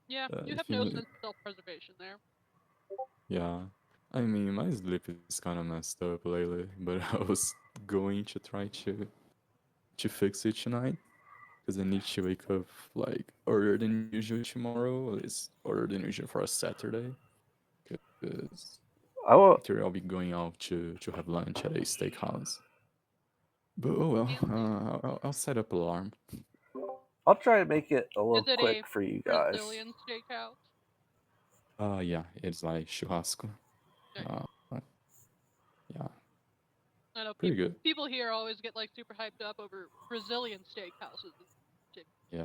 Yeah, you If have no you, sense of self-preservation there. yeah, I mean, my sleep is kind of messed up lately, but I was going to try to fix it tonight because I need to wake up like earlier than usual tomorrow, at least earlier than usual for a Saturday, because I will. later I'll be going out to have lunch at a steakhouse. But oh well, Fancy. I'll set up alarm. I'll try and make it a Is little it a quick for you guys. Brazilian steakhouse? Yeah, it's like churrasco. Nice. Uh, uh, yeah, I know pretty good. people here always get like super hyped up over Brazilian steakhouses. Yeah,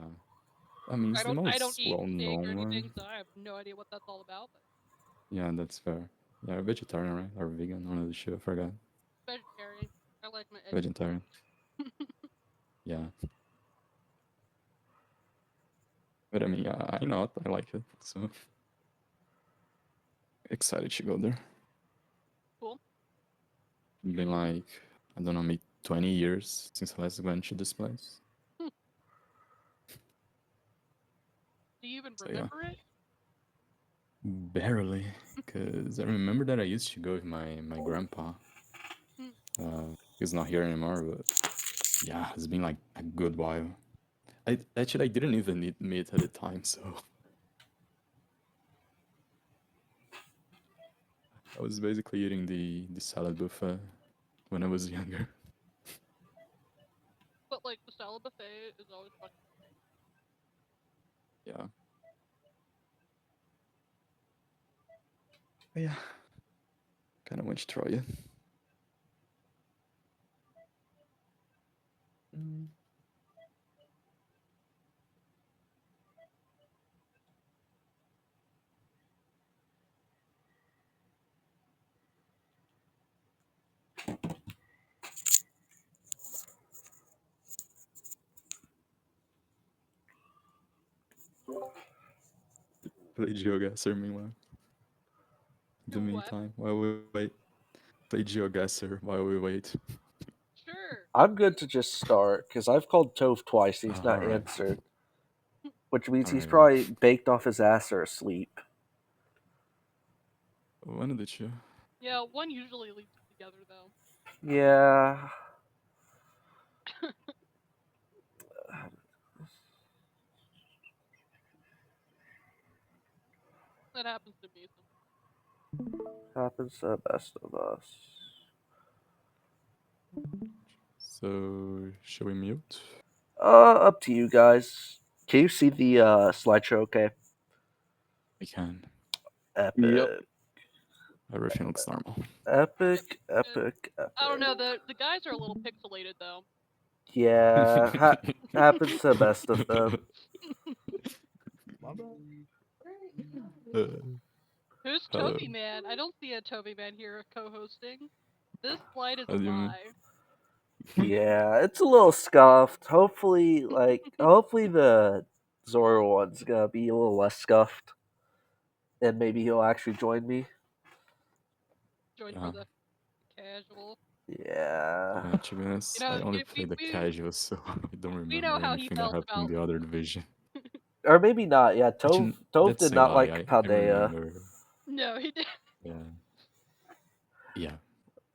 I mean, it's the I don't most eat steak or well-known anything, one. so I have no idea what that's all about. But Yeah, that's fair. Yeah, vegetarian, right? Or vegan, one of the two, I forgot. vegetarian. I like my eggs Vegetarian. cooked. Yeah. But I mean, yeah, I know it. I like it. So excited to go there. Cool. Been like, I don't know, maybe 20 years since I last went to this place. Hmm. Do you even So yeah, remember it? barely. Because I remember that I used to go with my grandpa. Hmm. He's not here anymore, but yeah, it's been like a good while. I didn't even eat meat at the time, so I was basically eating the salad buffet when I was younger. But like the salad buffet is always fucking. Yeah. But yeah, kind of want to try it. Mm. Play GeoGuessr meanwhile. In the Do what? meantime, while we wait. Play GeoGuessr while we wait. Sure. I'm good to just start because I've called Tove twice and he's not Alright. answered, which means he's Alright. probably baked off his ass or asleep. One did you? Yeah, one usually leads together though. Yeah. That happens to me. Happens to the best of us. So, shall we mute? Up to you guys. Can you see the slideshow okay? We can. Epic. Yep. Everything looks normal. Epic, Uh, epic, I don't epic. know. The guys are a little pixelated though. Yeah, happens to the best of them. My bad. uh, Who's hello. ToveyMan? I don't see a ToveyMan here co-hosting. This slide is How a do you mean? lie. Yeah, it's a little scuffed. Hopefully the Zoro one's gonna be a little less scuffed, and maybe he'll actually join me. Join for Yeah. the casual. Yeah. Yeah, to be You honest, know, I only play the casual, so I don't we know remember how he anything that felt happened in about. the other division. Or maybe not. Yeah, Actually, Tove that's did a not lie. like I Paldea. remember. No, he did. Yeah. Yeah.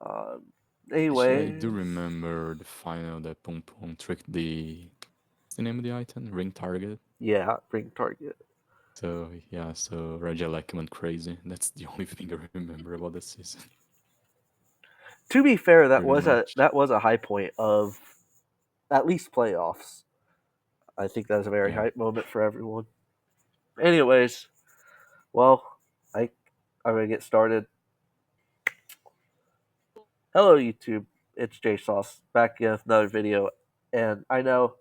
Um, Actually, I anyways, do remember the final that Pum Pum tricked the. What's the name of the item? Ring target. yeah, bring target. So yeah, so Rajalek went crazy. That's the only thing I remember about the season. To be fair, Pretty much. that was a high point of at least playoffs. I think that's a very Yeah. hype moment for everyone. Anyways, well, I I'm gonna get started. Hello, YouTube. It's JSauce back again with another video, and I know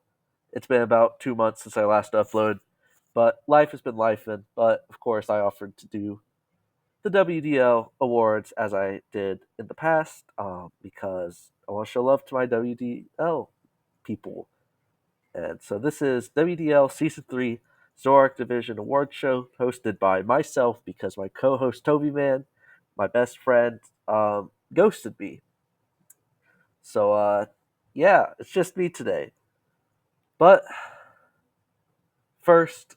it's been about 2 months since I last uploaded, but life has been lifing. But of course, I offered to do the WDL awards as I did in the past, because I want to show love to my WDL people. And so this is WDL Season 3 Zoruark Division Award Show, hosted by myself because my co-host ToveyMan, my best friend, ghosted me. So yeah, it's just me today. But first,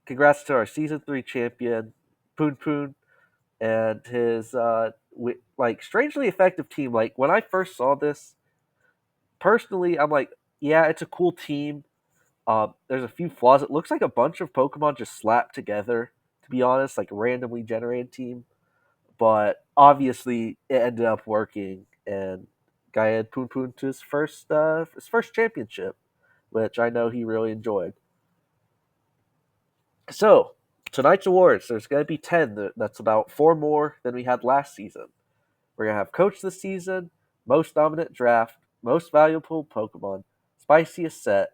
congrats to our Season 3 champion, Poon Poon, and his strangely effective team. Like, when I first saw this, personally, I'm like, yeah, it's a cool team. There's a few flaws. It looks like a bunch of Pokemon just slapped together, to be honest, like a randomly generated team. But obviously, it ended up working, and guy had Poon Poon to his first championship, which I know he really enjoyed. So tonight's awards, there's going to be 10. That's about 4 more than we had last season. We're going to have Coach this season, Most Dominant Draft, Most Valuable Pokemon, Spiciest Set,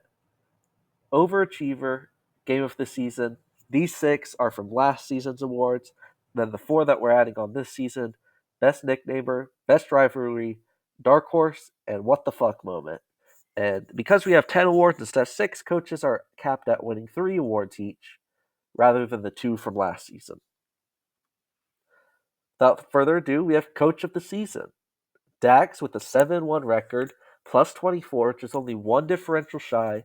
Overachiever, Game of the Season. These 6 are from last season's awards. Then the 4 that we're adding on this season, Best Nicknamer, Best Rivalry, Dark Horse, and What the Fuck Moment. And because we have 10 awards instead of 6, coaches are capped at winning 3 awards each, rather than the 2 from last season. Without further ado, we have Coach of the Season. Dax with a 7-1 record, plus 24, which is only 1 differential shy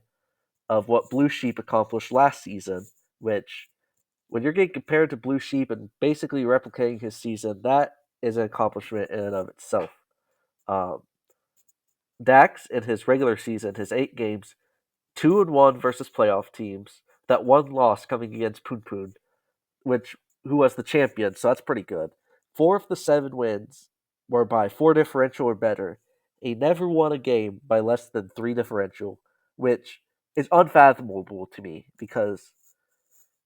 of what Blue Sheep accomplished last season, which, when you're getting compared to Blue Sheep and basically replicating his season, that is an accomplishment in and of itself. Dax, in his regular season, his 8 games, 2-1 versus playoff teams, that 1 loss coming against Poon Poon, who was the champion, so that's pretty good. 4 of the 7 wins were by 4 differential or better. He never won a game by less than 3 differential, which is unfathomable to me because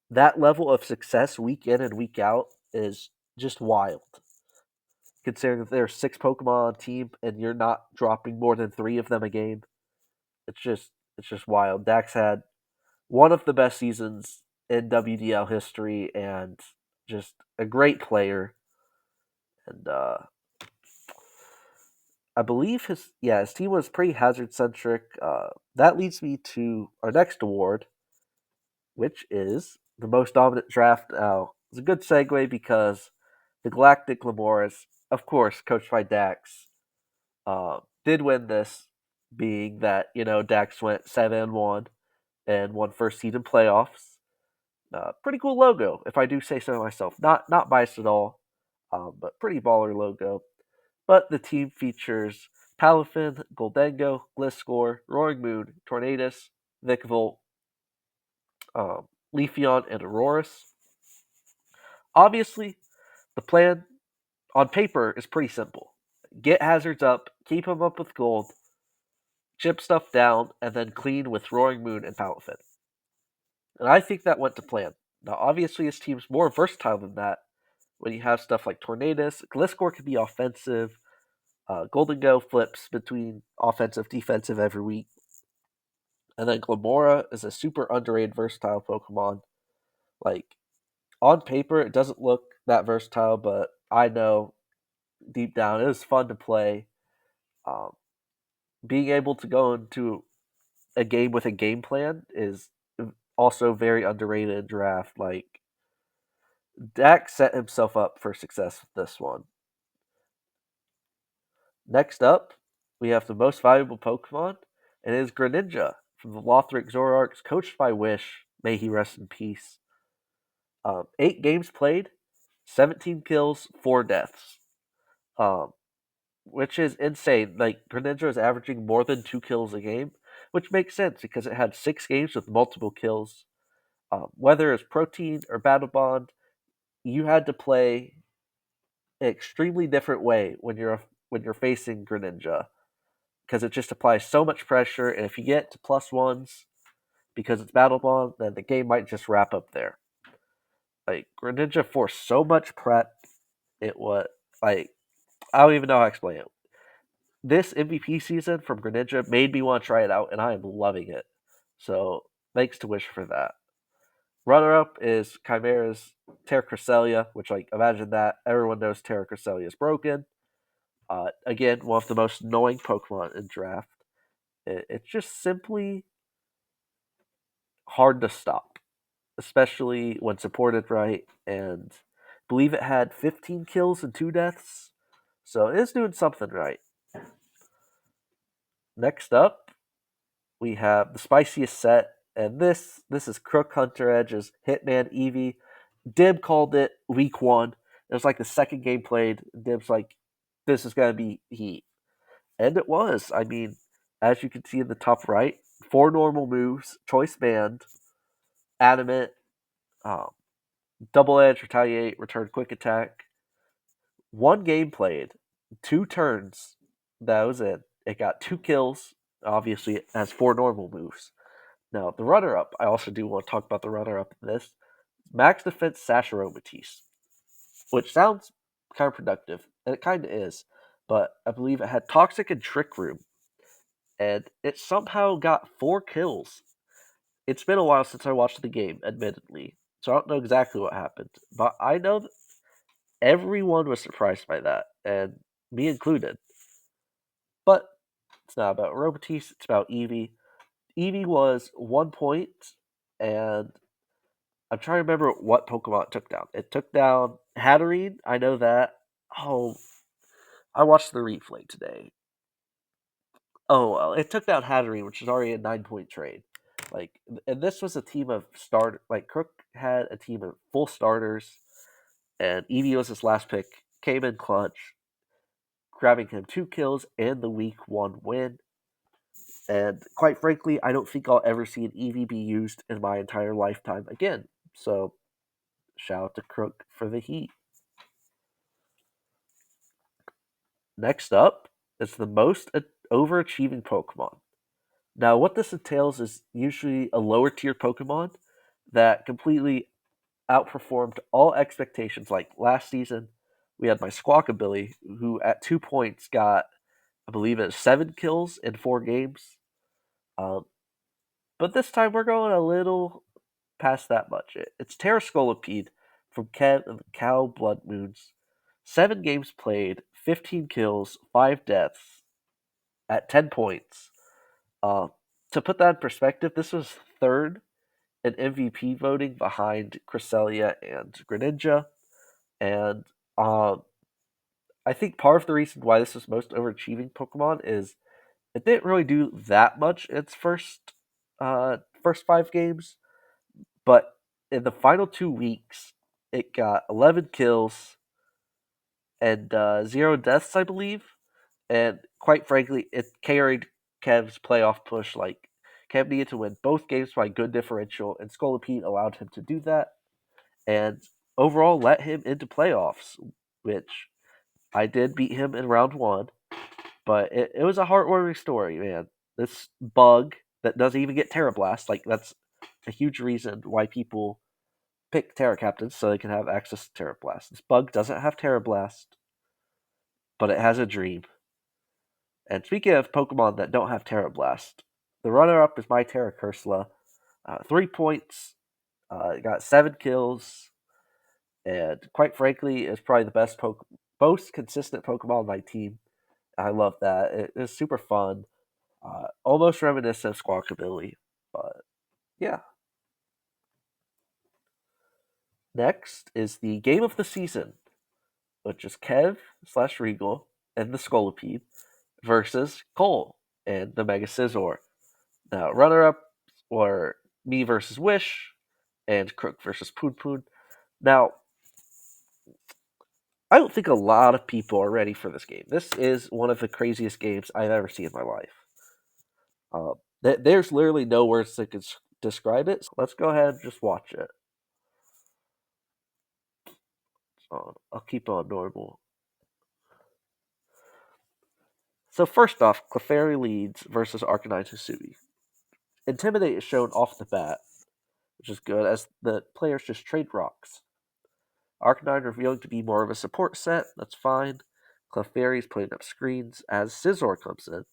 that level of success week in and week out is just wild. Considering that there are 6 Pokemon on a team and you're not dropping more than 3 of them a game, it's just wild. Dax had one of the best seasons in WDL history and just a great player. And I believe his team was pretty hazard centric. That leads me to our next award, which is the most dominant draft. Now, it's a good segue because the Galactic Lamoras, of course, coached by Dax, did win this, being that Dax went 7-1 and won first season playoffs. Pretty cool logo, if I do say so myself. Not biased at all, but pretty baller logo. But the team features Palafin, Goldengo, Gliscor, Roaring Moon, Tornadus, Vikavolt, Leafeon, and Aurorus. Obviously, the plan on paper is pretty simple. Get hazards up, keep them up with gold, chip stuff down, and then clean with Roaring Moon and Palafin. And I think that went to plan. Now, obviously, his team's more versatile than that. When you have stuff like Tornadus, Gliscor can be offensive. Goldengo flips between offensive, defensive every week. And then Glamora is a super underrated, versatile Pokemon. Like, on paper, it doesn't look that versatile, but I know deep down it was fun to play. Being able to go into a game with a game plan is also very underrated in draft. Like, Dax set himself up for success with this one. Next up, we have the most valuable Pokemon, and it is Greninja from the Lothric Zoruarks, coached by Wish. May he rest in peace. 8 games played, 17 kills, 4 deaths. Which is insane. Like, Greninja is averaging more than 2 kills a game, which makes sense because it had 6 games with multiple kills. Whether it's Protein or Battle Bond, you had to play an extremely different way when you're facing Greninja, because it just applies so much pressure, and if you get to +1s because it's Battle Bond, then the game might just wrap up there. Like, Greninja forced so much prep, it was like, I don't even know how to explain it. This MVP season from Greninja made me want to try it out, and I am loving it. So, thanks to Wish for that. Runner-up is Chimera's Terra Cresselia, which, like, imagine that. Everyone knows Terra Cresselia is broken. Again, one of the most annoying Pokemon in draft. It's just simply hard to stop, especially when supported right, and I believe it had 15 kills and 2 deaths, so it is doing something right. Next up, we have the spiciest set, And this is Crook Hunter Edge's Hitman Eevee. Dib called it week 1. It was like the second game played. Dib's like, this is going to be heat. And it was. I mean, as you can see in the top right, 4 normal moves, Choice Band, Adamant, Double Edge, Retaliate, Return Quick Attack. 1 game played, 2 turns. That was it. It got 2 kills. Obviously, it has 4 normal moves. Now, the runner-up, I also do want to talk about the runner-up in this. Max Defense Sashiro Matisse, which sounds counterproductive, and it kind of is, but I believe it had Toxic and Trick Room, and it somehow got 4 kills. It's been a while since I watched the game, admittedly, so I don't know exactly what happened, but I know that everyone was surprised by that, and me included. But it's not about Robotis, it's about Eevee. Eevee was 1 point, and I'm trying to remember what Pokemon it took down. It took down Hatterene, I know that. Oh, I watched the replay today. Oh, well, it took down Hatterene, which is already a 9-point trade. Like, and this was a team of Crook had a team of full starters, and Eevee was his last pick, came in clutch, grabbing him 2 kills and the week 1 win. And quite frankly, I don't think I'll ever see an Eevee be used in my entire lifetime again. So, shout out to Crook for the heat. Next up is the most overachieving Pokemon. Now, what this entails is usually a lower tier Pokemon that completely outperformed all expectations. Like last season, we had my Squawkabilly, who at 2 points got, I believe it was 7 kills in 4 games. But this time we're going a little past that much. It's Terrascolipede from Kev and the Cow Blood Moons. 7 games played, 15 kills, 5 deaths at 10 points. To put that in perspective, this was third in MVP voting behind Cresselia and Greninja. And I think part of the reason why this was most overachieving Pokemon is it didn't really do that much in its first 5 games, but in the final 2 weeks, it got 11 kills and 0 deaths, I believe. And quite frankly, it carried Kev's playoff push. Like, Kev needed to win both games by good differential, and Scolipede allowed him to do that, and overall let him into playoffs, which I did beat him in round 1. But it was a heartwarming story, man. This bug that doesn't even get Terra Blast, like, that's a huge reason why people pick Terra Captains so they can have access to Terra Blast. This bug doesn't have Terra Blast, but it has a dream. And speaking of Pokemon that don't have Terra Blast, the runner-up is my Terra Cursula. 3 points, got 7 kills, and quite frankly, is probably the most consistent Pokemon on my team. I love that. It is super fun. Almost reminiscent of Squawkabilly, but yeah. Next is the game of the season, which is Kev/Regal and the Scolipede versus Cole and the Mega Scizor. Now, runner-up were me versus Wish and Crook versus Poon Poon. Now, I don't think a lot of people are ready for this game. This is one of the craziest games I've ever seen in my life. There's literally no words that could describe it. So let's go ahead and just watch it. I'll keep on normal. So first off, Clefairy leads versus Arcanine Hisui. Intimidate is shown off the bat, which is good, as the players just trade rocks. Arcanine revealing to be more of a support set, that's fine. Clefairy's putting up screens as Scizor comes in.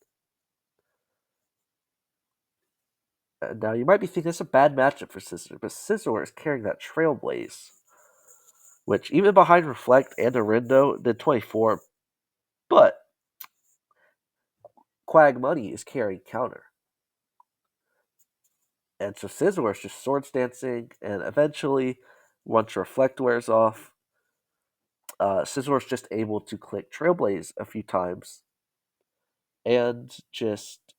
And now you might be thinking it's a bad matchup for Scizor, but Scizor is carrying that Trailblaze, which even behind Reflect and Arindo did 24, but Quag Money is carrying counter. And so Scizor is just Swords Dancing, and eventually, once Reflect wears off, Scizor is just able to click Trailblaze a few times and just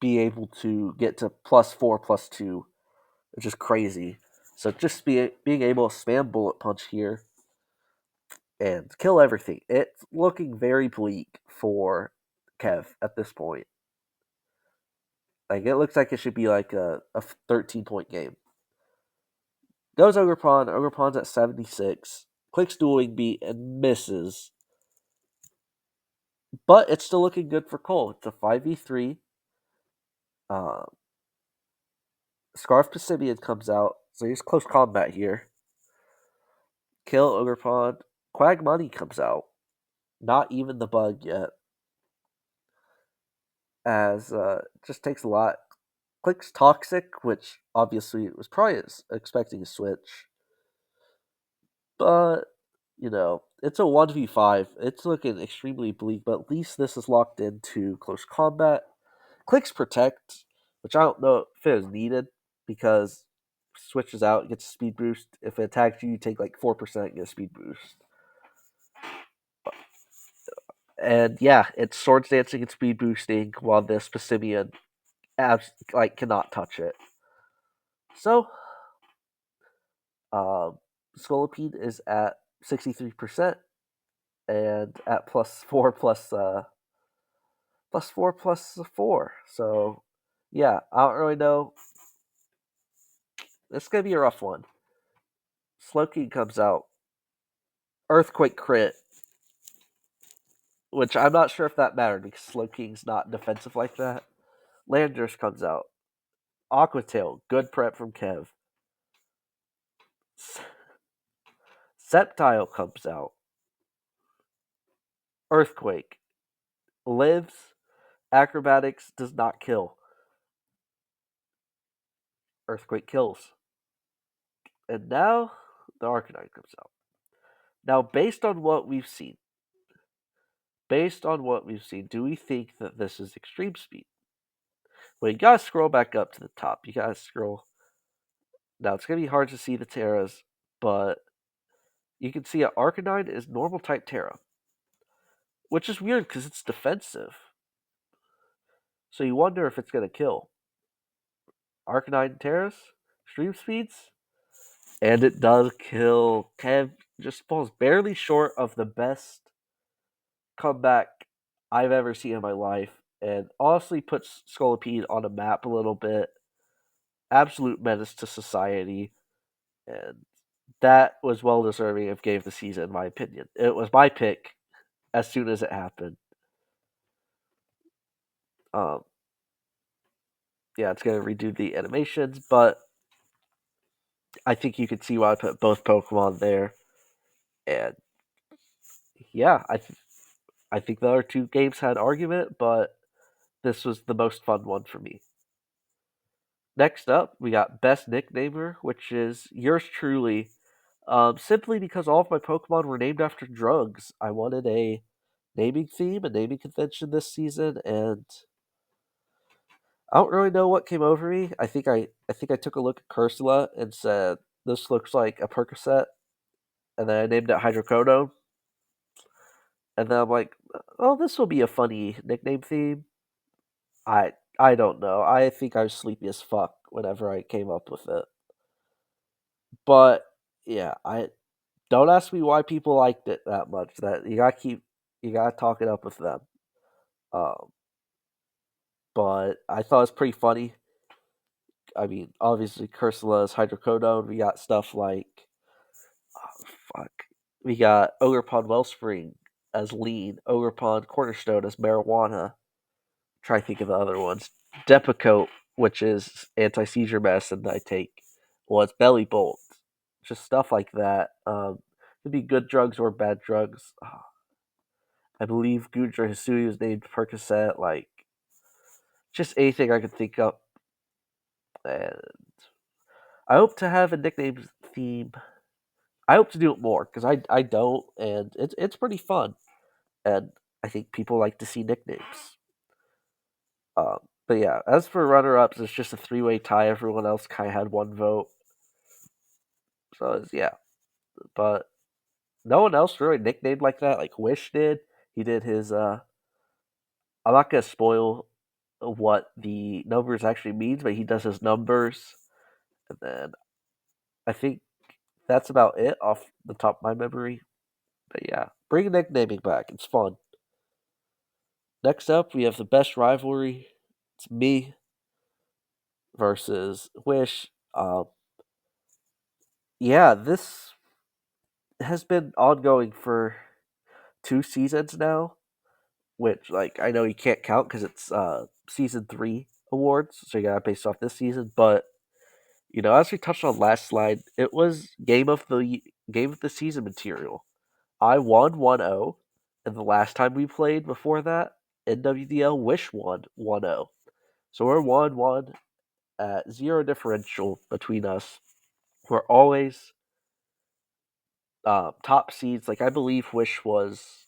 be able to get to +4, +2, which is crazy. So just being able to spam bullet punch here and kill everything. It's looking very bleak for Kev at this point. Like, it looks like it should be like a 13-point game. Goes Ogerpon. Ogerpon's at 76. Clicks dueling beat and misses. But it's still looking good for Cole. It's a 5v3. Scarf Pisidian comes out. So he's close combat here. Kill Ogerpon. Quag Money comes out. Not even the bug yet. As just takes a lot. Clicks Toxic, which obviously was probably expecting a switch. But, it's a 1v5. It's looking extremely bleak, but at least this is locked into close combat. Clicks Protect, which I don't know if it is needed, because switches out, gets a speed boost. If it attacks you, you take like 4%, get a speed boost. And yeah, it's Swords Dancing and speed boosting, while this Pisidian cannot touch it. So, Scolipede is at 63%, and at +4 +4. So, yeah, I don't really know. This is gonna be a rough one. Slowking comes out. Earthquake crit, which I'm not sure if that mattered because Slowking's not defensive like that. Landers comes out. Aquatail, good prep from Kev. Sceptile comes out. Earthquake lives. Acrobatics does not kill. Earthquake kills. And now the Arcanine comes out. Now, based on what we've seen, do we think that this is extreme speed? Well, you gotta scroll back up to the top. You gotta scroll. Now, it's gonna be hard to see the Terras, but you can see an Arcanine is normal type Terra, which is weird because it's defensive. So you wonder if it's gonna kill. Arcanine Terras, extreme speeds, and it does kill. Kev just falls barely short of the best comeback I've ever seen in my life, and honestly puts Scolipede on a map a little bit. Absolute menace to society, and that was well deserving of Game of the Season, in my opinion. It was my pick as soon as it happened. Yeah, it's gonna redo the animations, but I think you can see why I put both Pokemon there, and yeah, I think the other two games had argument, but this was the most fun one for me. Next up, we got Best Nicknamer, which is yours truly. Simply because all of my Pokemon were named after drugs. I wanted a naming theme, a naming convention this season, and I don't really know what came over me. I think I took a look at Cursula and said, this looks like a Percocet, and then I named it Hydrocodone. And then I'm like, oh, this will be a funny nickname theme. I don't know. I think I was sleepy as fuck whenever I came up with it. But yeah, I don't ask me why people liked it that much. That you gotta talk it up with them. But I thought it was pretty funny. I mean, obviously Cursula's Hydrocodone. We got stuff like, we got Ogerpon Wellspring as lean, Ogerpon Cornerstone as marijuana. Try to think of the other ones. Depakote, which is anti-seizure medicine that I take. Well, it's Belly Bolt. Just stuff like that. Could be good drugs or bad drugs. I believe Gudra Hisui was named Percocet. Like, just anything I could think of. And I hope to have a nickname theme. I hope to do it more because I don't, and it's pretty fun, and I think people like to see nicknames. But yeah, as for runner-ups, it's just a 3-way tie. Everyone else kind of had one vote. So yeah, but no one else really nicknamed like that. Like Wish did. He did his. I'm not gonna spoil what the numbers actually means, but he does his numbers, and then I think that's about it off the top of my memory. But yeah, bring nicknaming back. It's fun. Next up, we have the best rivalry. It's me versus Wish. Yeah, this has been ongoing for 2 seasons now, which like I know you can't count because it's season 3 awards, so you gotta base off this season. But as we touched on last slide, it was game of the season material. I won 1-0, and the last time we played before that in WDL, Wish won 1-0. So we're 1-1 at 0 differential between us. We're always top seeds. Like I believe Wish was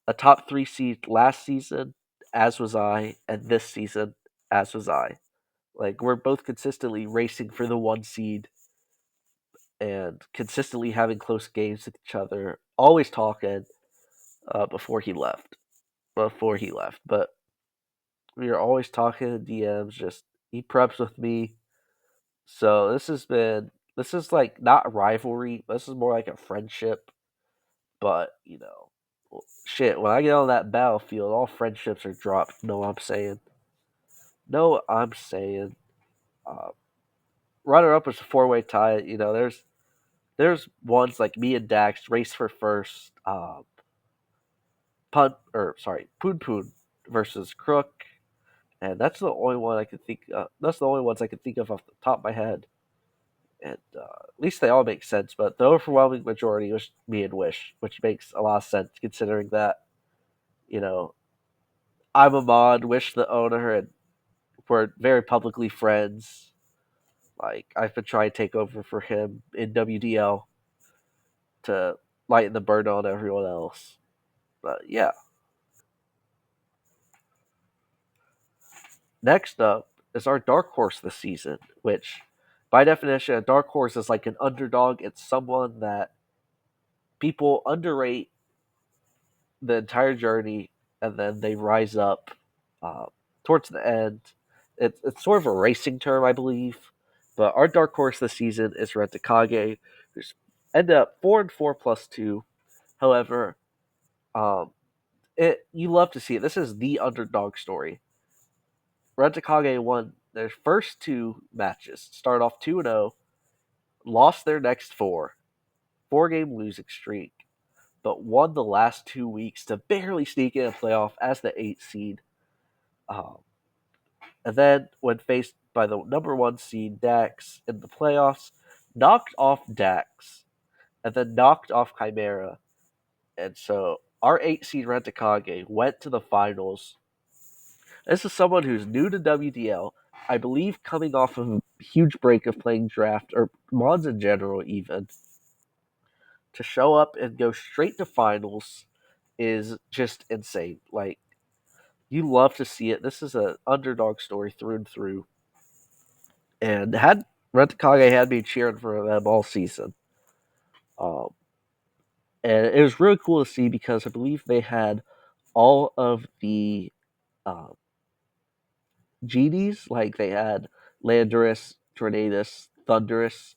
a top 3 seed last season, as was I, and this season, as was I. Like we're both consistently racing for the 1 seed and consistently having close games with each other, always talking before he left. But we are always talking in DMs. Just he preps with me, so this is like not a rivalry. This is more like a friendship. But shit. When I get on that battlefield, all friendships are dropped. Know what I'm saying? No, I'm saying. Uh, Runner up was a 4-way tie. There's ones like me and Dax race for first. Poon Poon versus Crook, and that's the only one I could think. That's the only ones I could think of off the top of my head, and at least they all make sense. But the overwhelming majority was me and Wish, which makes a lot of sense considering that you know I'm a mod, Wish the owner, and we're very publicly friends. Like I've been trying to take over for him in WDL to lighten the burden on everyone else. But yeah. Next up is our dark horse this season, which by definition, a dark horse is like an underdog. It's someone that people underrate the entire journey and then they rise up uh, towards the end. It's sort of a racing term, I believe. But our dark horse this season is Rentakage, who's ended up 4-4 plus 2. However, um, you love to see it. This is the underdog story. Rentakage won their first 2 matches, started off 2-0, lost their next 4-game losing streak, but won the last 2 weeks to barely sneak in a playoff as the 8th seed. Um, and then, when faced by the number 1 seed Dax in the playoffs, knocked off Dax and then knocked off Chimera. And so our 8 seed Rentakage went to the finals. This is someone who's new to WDL, I believe coming off of a huge break of playing draft, or mods in general even. To show up and go straight to finals is just insane. Like, you love to see it. This is an underdog story through and through. And had Rentakage had me cheering for them all season. Um, and it was really cool to see because I believe they had all of the um, genies. Like they had Landorus, Tornadus, Thunderous.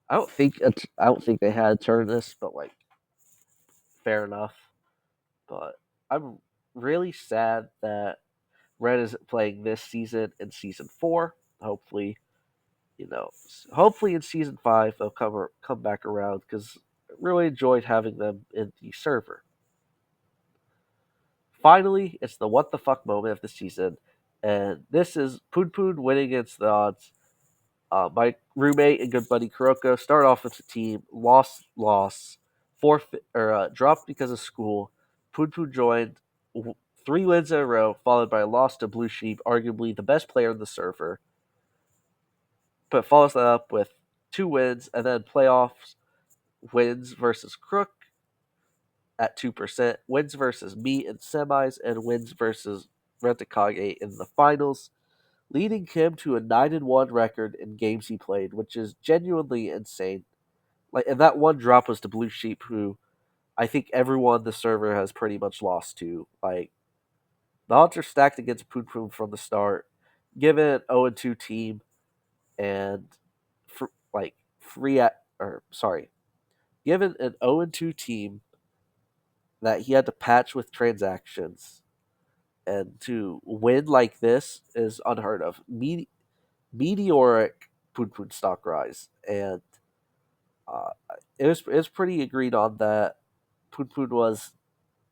I don't think they had Turnus, but like fair enough. But I'm really sad that Red isn't playing this season in season 4. Hopefully, hopefully in season 5 they'll come back around because I really enjoyed having them in the server. Finally, it's the what the fuck moment of the season, and this is Poon Poon winning against the odds. My roommate and good buddy Kuroko started off with the team, loss, forfeit or dropped because of school. Poon Poon joined 3 wins in a row, followed by a loss to Blue Sheep, arguably the best player in the server. But follows that up with 2 wins and then playoffs wins versus Crook at 2%, wins versus me in semis, and wins versus Rentakage in the finals, leading him to a 9-1 record in games he played, which is genuinely insane. Like, and that one drop was to Blue Sheep, who I think everyone on the server has pretty much lost to. Like, The odds are stacked against Poon Poon from the start. Given an 0-2 team and given an 0-2 team that he had to patch with transactions, and to win like this is unheard of. Meteoric Poon Poon stock rise, and uh, it was pretty agreed on that Poon Poon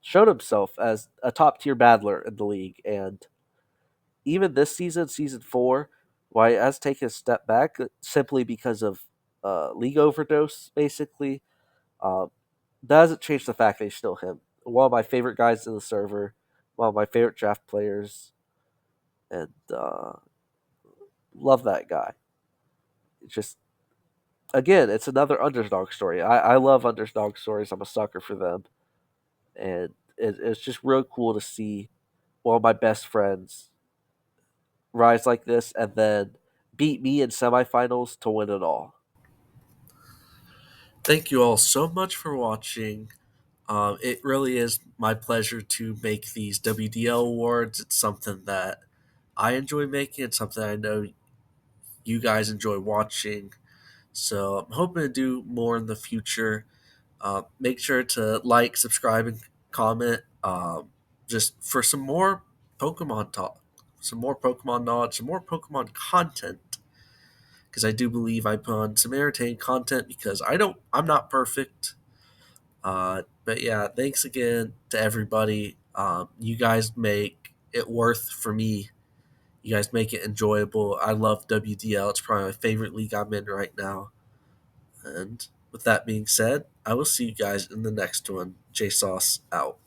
showed himself as a top tier battler in the league, and even this season, season 4, why it has taken a step back simply because of league overdose, basically. Um, that doesn't change the fact that he's still him. One of my favorite guys in the server, one of my favorite draft players, and love that guy. It's just, again, it's another underdog story. I love underdog stories. I'm a sucker for them, and it's just real cool to see one of my best friends rise like this and then beat me in semifinals to win it all. Thank you all so much for watching. It really is my pleasure to make these WDL awards. It's something that I enjoy making. It's something I know you guys enjoy watching. So I'm hoping to do more in the future. Make sure to like, subscribe, and comment just for some more Pokemon talk, some more Pokemon knowledge, some more Pokemon content. Because I do believe I put on some entertaining content because I'm not perfect. But yeah, thanks again to everybody. You guys make it worth for me. You guys make it enjoyable. I love WDL. It's probably my favorite league I'm in right now. And with that being said, I will see you guys in the next one. JSauce out.